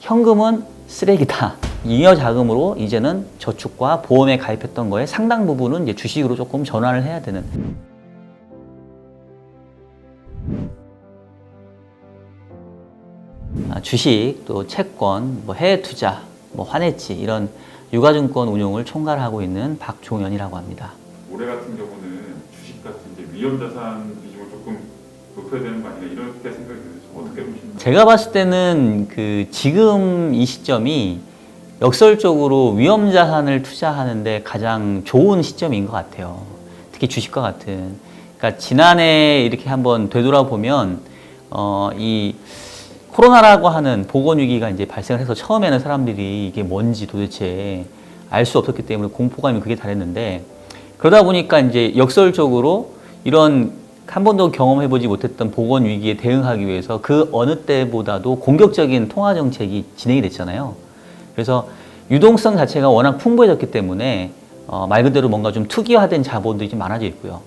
현금은 쓰레기다. 잉여 자금으로 이제는 저축과 보험에 가입했던 거에 상당 부분은 이제 주식으로 조금 전환을 해야 되는. 주식, 또 채권, 뭐 해외 투자, 뭐 환해지 이런 유가증권 운용을 총괄하고 있는 박종현이라고 합니다. 올해 같은 경우는 주식 같은 이제 위험 자산 비중을 조금 높여야 되는 거 아닌가 이렇게 생각이 드는데 어떻게 보시나요? 제가 봤을 때는 지금 이 시점이 역설적으로 위험 자산을 투자하는데 가장 좋은 시점인 것 같아요. 특히 주식과 같은. 그러니까 지난해 이렇게 한번 되돌아보면 이 코로나라고 하는 보건위기가 이제 발생을 해서 처음에는 사람들이 이게 뭔지 도대체 알 수 없었기 때문에 공포감이 그게 달했는데, 그러다 보니까 이제 역설적으로 이런 한 번도 경험해보지 못했던 보건위기에 대응하기 위해서 그 어느 때보다도 공격적인 통화정책이 진행이 됐잖아요. 그래서 유동성 자체가 워낙 풍부해졌기 때문에 말 그대로 뭔가 좀 투기화된 자본들이 좀 많아져 있고요.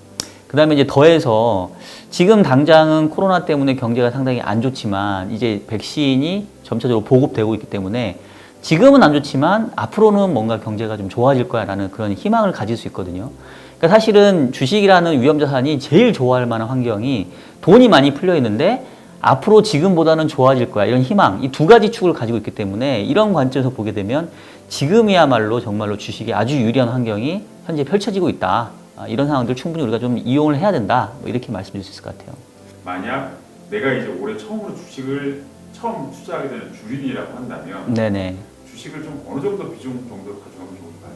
그 다음에 이제 더해서 지금 당장은 코로나 때문에 경제가 상당히 안 좋지만 이제 백신이 점차적으로 보급되고 있기 때문에 지금은 안 좋지만 앞으로는 뭔가 경제가 좀 좋아질 거야라는 그런 희망을 가질 수 있거든요. 그러니까 사실은 주식이라는 위험자산이 제일 좋아할 만한 환경이 돈이 많이 풀려 있는데 앞으로 지금보다는 좋아질 거야 이런 희망, 이 두 가지 축을 가지고 있기 때문에 이런 관점에서 보게 되면 지금이야말로 정말로 주식이 아주 유리한 환경이 현재 펼쳐지고 있다. 이런 상황들 충분히 우리가 좀 이용을 해야 된다. 뭐 이렇게 말씀드릴 수 있을 것 같아요. 만약 내가 이제 올해 처음으로 주식을 처음 투자하게 되는 주린이라고 한다면 네네. 주식을 좀 어느 정도 비중 정도 가져가면 좋을까요?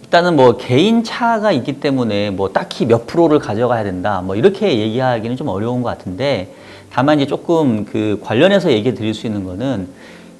일단은 뭐 개인 차가 있기 때문에 뭐 딱히 몇 프로를 가져가야 된다. 뭐 이렇게 얘기하기는 좀 어려운 것 같은데, 다만 이제 조금 관련해서 얘기 드릴 수 있는 거는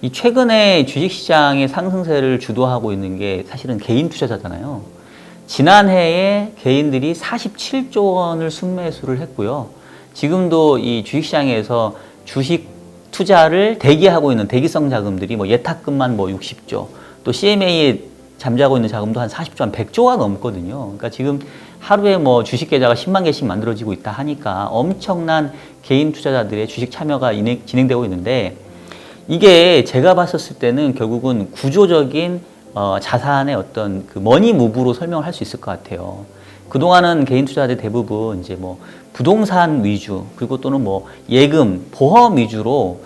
이 최근에 주식시장의 상승세를 주도하고 있는 게 사실은 개인 투자자잖아요. 지난해에 개인들이 47조 원을 순매수를 했고요. 지금도 이 주식시장에서 주식 투자를 대기하고 있는 대기성 자금들이 뭐 예탁금만 뭐 60조, 또 CMA에 잠자고 있는 자금도 한 40조, 한 100조가 넘거든요. 그러니까 지금 하루에 뭐 주식 계좌가 10만 개씩 만들어지고 있다 하니까 엄청난 개인 투자자들의 주식 참여가 진행되고 있는데, 이게 제가 봤었을 때는 결국은 구조적인 자산의 어떤 머니 무브로 설명을 할 수 있을 것 같아요. 그동안은 개인 투자자들 대부분 이제 뭐 부동산 위주, 그리고 또는 뭐 예금, 보험 위주로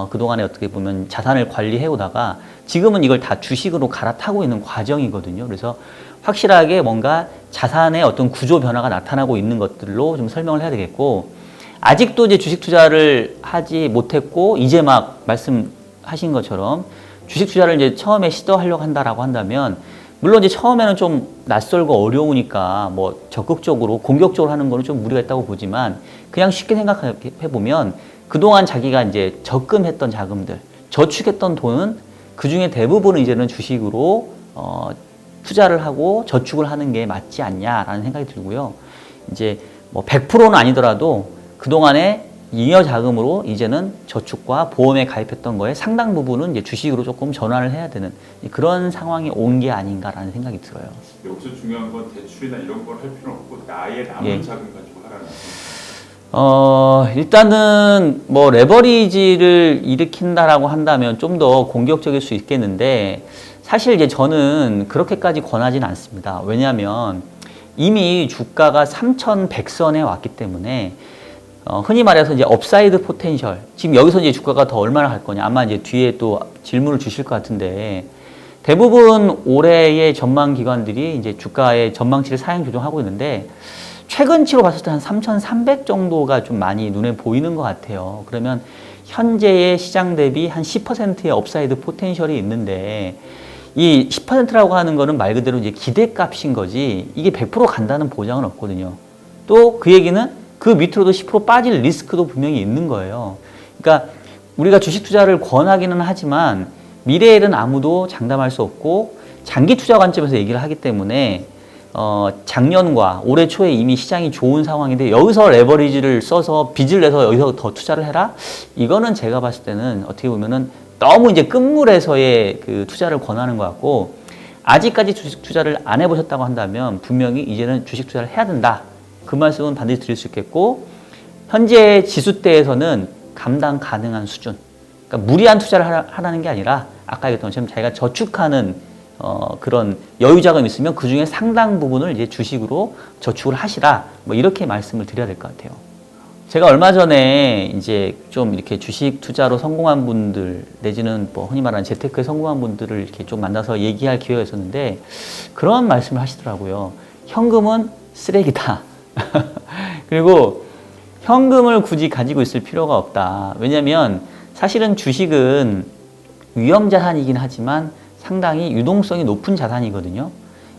그동안에 어떻게 보면 자산을 관리해 오다가 지금은 이걸 다 주식으로 갈아타고 있는 과정이거든요. 그래서 확실하게 뭔가 자산의 어떤 구조 변화가 나타나고 있는 것들로 좀 설명을 해야 되겠고, 아직도 이제 주식 투자를 하지 못했고 이제 막 말씀하신 것처럼 주식 투자를 이제 처음에 시도하려고 한다라고 한다면, 물론 이제 처음에는 좀 낯설고 어려우니까 뭐 적극적으로 공격적으로 하는 거는 좀 무리가 있다고 보지만, 그냥 쉽게 생각해 보면 그동안 자기가 이제 적금했던 자금들, 저축했던 돈은 그 중에 대부분은 이제는 주식으로 투자를 하고 저축을 하는 게 맞지 않냐라는 생각이 들고요. 이제 뭐 100%는 아니더라도 그동안에 잉여 자금으로 이제는 저축과 보험에 가입했던 거에 상당 부분은 이제 주식으로 조금 전환을 해야 되는 그런 상황이 온 게 아닌가라는 생각이 들어요. 여기서 중요한 건 대출이나 이런 걸 할 필요는 없고 나의 남은 예. 자금 가지고 하라는 일단은 뭐 레버리지를 일으킨다라고 한다면 좀 더 공격적일 수 있겠는데, 사실 이제 저는 그렇게까지 권하지는 않습니다. 왜냐하면 이미 주가가 3,100선에 왔기 때문에 흔히 말해서 이제 업사이드 포텐셜, 지금 여기서 이제 주가가 더 얼마나 갈 거냐, 아마 이제 뒤에 또 질문을 주실 것 같은데, 대부분 올해의 전망 기관들이 이제 주가의 전망치를 사행 조정하고 있는데, 최근치로 봤을 때 한 3,300 정도가 좀 많이 눈에 보이는 것 같아요. 그러면 현재의 시장 대비 한 10%의 업사이드 포텐셜이 있는데, 이 10%라고 하는 거는 말 그대로 이제 기대값인 거지, 이게 100% 간다는 보장은 없거든요. 또 그 얘기는 그 밑으로도 10% 빠질 리스크도 분명히 있는 거예요. 그러니까 우리가 주식 투자를 권하기는 하지만 미래일은 아무도 장담할 수 없고 장기 투자 관점에서 얘기를 하기 때문에 작년과 올해 초에 이미 시장이 좋은 상황인데 여기서 레버리지를 써서 빚을 내서 여기서 더 투자를 해라? 이거는 제가 봤을 때는 어떻게 보면은 너무 이제 끝물에서의 투자를 권하는 것 같고, 아직까지 주식 투자를 안 해보셨다고 한다면 분명히 이제는 주식 투자를 해야 된다. 그 말씀은 반드시 드릴 수 있겠고, 현재 지수대에서는 감당 가능한 수준, 그러니까 무리한 투자를 하라는 게 아니라 아까 얘기했던 것처럼 자기가 저축하는 그런 여유 자금이 있으면 그 중에 상당 부분을 이제 주식으로 저축을 하시라. 뭐 이렇게 말씀을 드려야 될 것 같아요. 제가 얼마 전에 이제 좀 이렇게 주식 투자로 성공한 분들 내지는 뭐 흔히 말하는 재테크에 성공한 분들을 이렇게 좀 만나서 얘기할 기회가 있었는데 그런 말씀을 하시더라고요. 현금은 쓰레기다. 그리고 현금을 굳이 가지고 있을 필요가 없다. 왜냐하면 사실은 주식은 위험자산이긴 하지만 상당히 유동성이 높은 자산이거든요.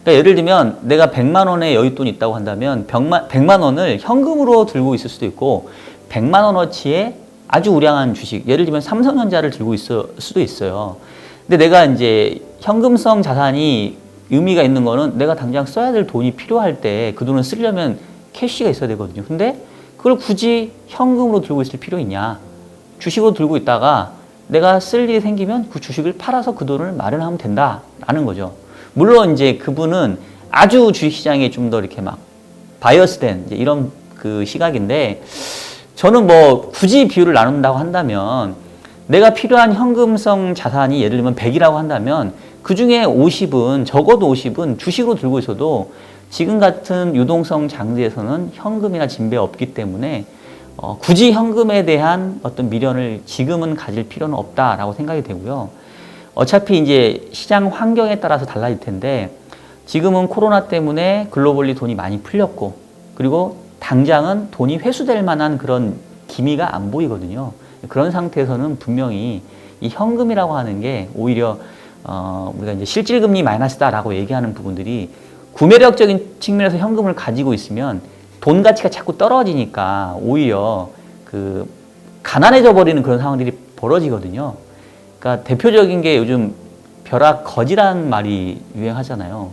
그러니까 예를 들면 내가 100만 원의 여윳돈이 있다고 한다면 100만 원을 현금으로 들고 있을 수도 있고 100만 원어치의 아주 우량한 주식, 예를 들면 삼성전자를 들고 있을 수도 있어요. 근데 내가 이제 현금성 자산이 의미가 있는 거는 내가 당장 써야 될 돈이 필요할 때 그 돈을 쓰려면 캐시가 있어야 되거든요. 근데 그걸 굳이 현금으로 들고 있을 필요 있냐? 주식으로 들고 있다가 내가 쓸 일이 생기면 그 주식을 팔아서 그 돈을 마련하면 된다라는 거죠. 물론 이제 그분은 아주 주식시장에 좀 더 이렇게 막 바이어스된 이제 이런 그 시각인데 저는 뭐 굳이 비율을 나눈다고 한다면 내가 필요한 현금성 자산이 예를 들면 100이라고 한다면 그 중에 50은 적어도 50은 주식으로 들고 있어도 지금 같은 유동성 장세에서는 현금이나 진배 없기 때문에 굳이 현금에 대한 어떤 미련을 지금은 가질 필요는 없다라고 생각이 되고요. 어차피 이제 시장 환경에 따라서 달라질 텐데 지금은 코로나 때문에 글로벌리 돈이 많이 풀렸고 그리고 당장은 돈이 회수될 만한 그런 기미가 안 보이거든요. 그런 상태에서는 분명히 이 현금이라고 하는 게 오히려 우리가 이제 실질금리 마이너스다라고 얘기하는 부분들이 구매력적인 측면에서 현금을 가지고 있으면 돈 가치가 자꾸 떨어지니까 오히려 그 가난해져 버리는 그런 상황들이 벌어지거든요. 그러니까 대표적인 게 요즘 벼락 거지란 말이 유행하잖아요.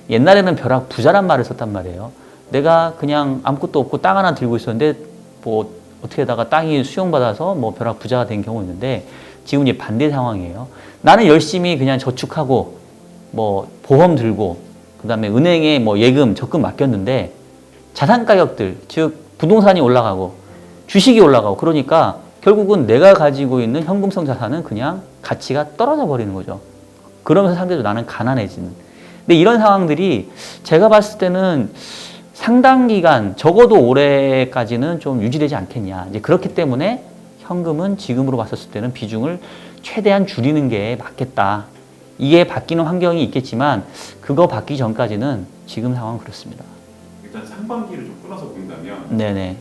옛날에는 벼락 부자란 말을 썼단 말이에요. 내가 그냥 아무것도 없고 땅 하나 들고 있었는데 뭐 어떻게 하다가 땅이 수용받아서 뭐 벼락 부자가 된 경우 있는데 지금 이제 반대 상황이에요. 나는 열심히 그냥 저축하고 뭐 보험 들고 그다음에 은행에 뭐 예금 적금 맡겼는데 자산 가격들 즉 부동산이 올라가고 주식이 올라가고 그러니까 결국은 내가 가지고 있는 현금성 자산은 그냥 가치가 떨어져 버리는 거죠. 그러면서 상대적으로 나는 가난해지는. 근데 이런 상황들이 제가 봤을 때는 상당 기간 적어도 올해까지는 좀 유지되지 않겠냐. 이제 그렇기 때문에 현금은 지금으로 봤었을 때는 비중을 최대한 줄이는 게 맞겠다. 이게 바뀌는 환경이 있겠지만 그거 바뀌기 전까지는 지금 상황은 그렇습니다. 일단 상반기를 좀 끊어서 본다면 네네.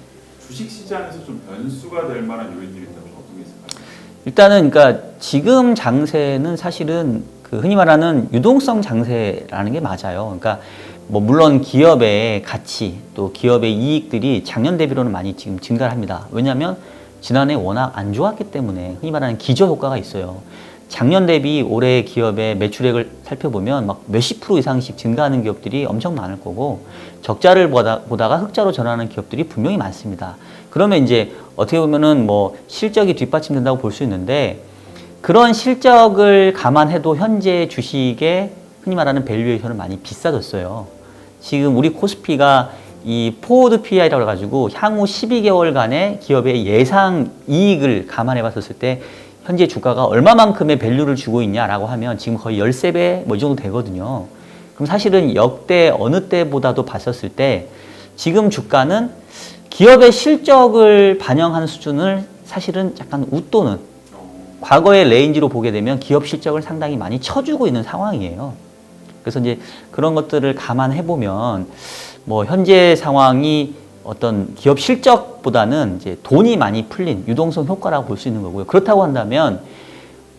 주식 시장에서 좀 변수가 될 만한 요인들이 있다면 어떤 게 있을까요? 일단은 그러니까 지금 장세는 사실은 그 흔히 말하는 유동성 장세라는 게 맞아요. 그러니까 뭐 물론 기업의 가치 또 기업의 이익들이 작년 대비로는 많이 지금 증가를 합니다. 왜냐하면 지난해 워낙 안 좋았기 때문에 흔히 말하는 기저 효과가 있어요. 작년 대비 올해 기업의 매출액을 살펴보면 막 몇십 프로 이상씩 증가하는 기업들이 엄청 많을 거고 적자를 보다가 흑자로 전환하는 기업들이 분명히 많습니다. 그러면 이제 어떻게 보면은 뭐 실적이 뒷받침된다고 볼 수 있는데 그런 실적을 감안해도 현재 주식의 흔히 말하는 밸류에이션은 많이 비싸졌어요. 지금 우리 코스피가 이 포워드 PEI라고 해가지고 향후 12개월간의 기업의 예상 이익을 감안해 봤었을 때 현재 주가가 얼마만큼의 밸류를 주고 있냐라고 하면 지금 거의 13배 뭐 이 정도 되거든요. 그럼 사실은 역대 어느 때보다도 봤었을 때 지금 주가는 기업의 실적을 반영하는 수준을 사실은 약간 웃도는 과거의 레인지로 보게 되면 기업 실적을 상당히 많이 쳐주고 있는 상황이에요. 그래서 이제 그런 것들을 감안해 보면 뭐 현재 상황이 어떤 기업 실적보다는 이제 돈이 많이 풀린 유동성 효과라고 볼 수 있는 거고요. 그렇다고 한다면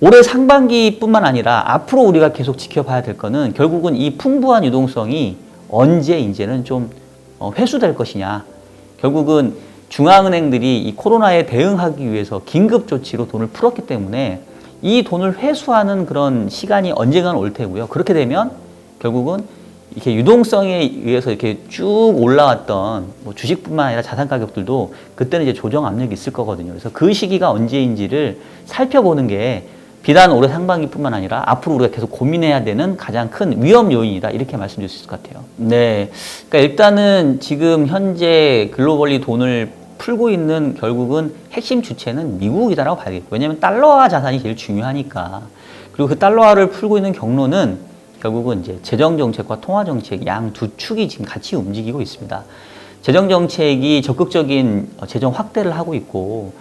올해 상반기뿐만 아니라 앞으로 우리가 계속 지켜봐야 될 거는 결국은 이 풍부한 유동성이 언제 이제는 좀 회수될 것이냐. 결국은 중앙은행들이 이 코로나에 대응하기 위해서 긴급 조치로 돈을 풀었기 때문에 이 돈을 회수하는 그런 시간이 언젠가는 올 테고요. 그렇게 되면 결국은 이렇게 유동성에 의해서 이렇게 쭉 올라왔던 뭐 주식뿐만 아니라 자산 가격들도 그때는 이제 조정 압력이 있을 거거든요. 그래서 그 시기가 언제인지를 살펴보는 게 비단 올해 상반기뿐만 아니라 앞으로 우리가 계속 고민해야 되는 가장 큰 위험 요인이다. 이렇게 말씀드릴 수 있을 것 같아요. 네. 그러니까 일단은 지금 현재 글로벌리 돈을 풀고 있는 결국은 핵심 주체는 미국이다라고 봐야겠고, 왜냐하면 달러화 자산이 제일 중요하니까. 그리고 그 달러화를 풀고 있는 경로는 결국은 이제 재정 정책과 통화 정책 양 두 축이 지금 같이 움직이고 있습니다. 재정 정책이 적극적인 재정 확대를 하고 있고,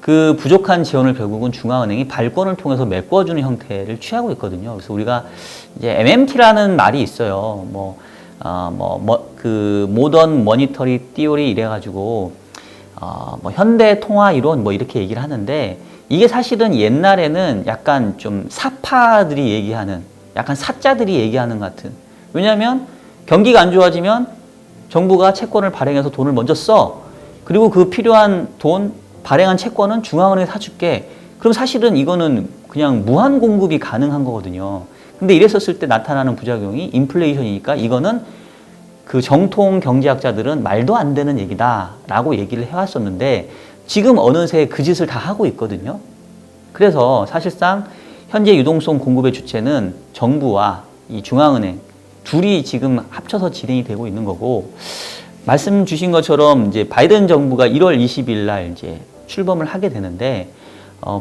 그 부족한 지원을 결국은 중앙은행이 발권을 통해서 메꿔주는 형태를 취하고 있거든요. 그래서 우리가 이제 MMT라는 말이 있어요. 그 모던 머니터리 띠오리 이래가지고 현대 통화 이론 뭐 이렇게 얘기를 하는데, 이게 사실은 옛날에는 약간 좀 사파들이 얘기하는, 약간 사자들이 얘기하는 것 같은. 왜냐하면 경기가 안 좋아지면 정부가 채권을 발행해서 돈을 먼저 써. 그리고 그 필요한 돈 발행한 채권은 중앙은행에 사줄게. 그럼 사실은 이거는 그냥 무한 공급이 가능한 거거든요. 근데 이랬었을 때 나타나는 부작용이 인플레이션이니까 이거는 그 정통 경제학자들은 말도 안 되는 얘기다라고 얘기를 해왔었는데, 지금 어느새 그 짓을 다 하고 있거든요. 그래서 사실상 현재 유동성 공급의 주체는 정부와 이 중앙은행 둘이 지금 합쳐서 진행이 되고 있는 거고, 말씀 주신 것처럼 이제 바이든 정부가 1월 20일 날 이제 출범을 하게 되는데,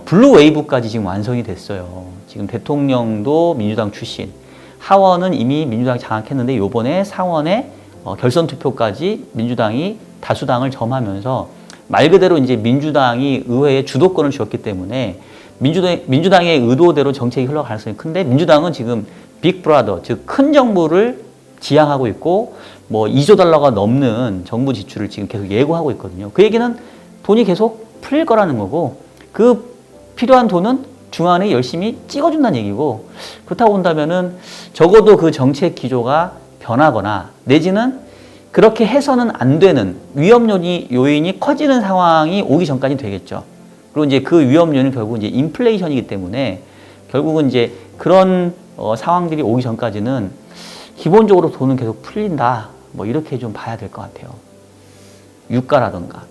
블루 웨이브까지 지금 완성이 됐어요. 지금 대통령도 민주당 출신, 하원은 이미 민주당이 장악했는데 요번에 상원에 결선 투표까지 민주당이 다수당을 점하면서 말 그대로 이제 민주당이 의회에 주도권을 쥐었기 때문에 민주당의 의도대로 정책이 흘러갈 가능성이 큰데, 민주당은 지금 빅브라더, 즉 큰 정부를 지향하고 있고, 뭐 2조 달러가 넘는 정부 지출을 지금 계속 예고하고 있거든요. 그 얘기는 돈이 계속 풀릴 거라는 거고, 그 필요한 돈은 중앙은행이 열심히 찍어준다는 얘기고, 그렇다고 본다면은 적어도 그 정책 기조가 변하거나 내지는 그렇게 해서는 안 되는 위험 요인이 커지는 상황이 오기 전까지 되겠죠. 그리고 이제 그 위험 요인은 결국 이제 인플레이션이기 때문에 결국은 이제 그런 상황들이 오기 전까지는 기본적으로 돈은 계속 풀린다. 뭐 이렇게 좀 봐야 될 것 같아요. 유가라든가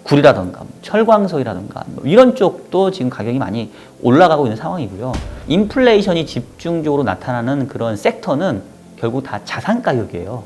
굴이라든가 철광석이라든가 뭐 이런 쪽도 지금 가격이 많이 올라가고 있는 상황이고요. 인플레이션이 집중적으로 나타나는 그런 섹터는 결국 다 자산 가격이에요.